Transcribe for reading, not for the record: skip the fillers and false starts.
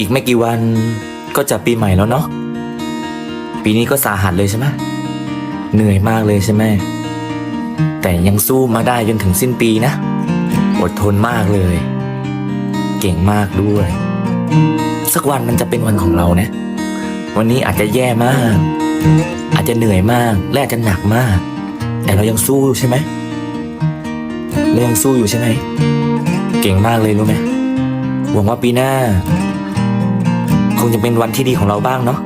อีกไม่กี่วันก็จะปีใหม่แล้วเนาะปีนี้ก็สาหัสเลยใช่ไหมเหนื่อยมากเลยใช่ไหมแต่ยังสู้มาได้จนถึงสิ้นปีนะอดทนมากเลยเก่งมากด้วยสักวันมันจะเป็นวันของเรานะวันนี้อาจจะแย่มากอาจจะเหนื่อยมากและอาจจะหนักมากแต่เรายังสู้ใช่ไหมเรายังสู้อยู่ใช่ไหมเก่งมากเลยรู้ไหมหวังว่าปีหน้าคงจะเป็นวันที่ดีของเราบ้างเนาะ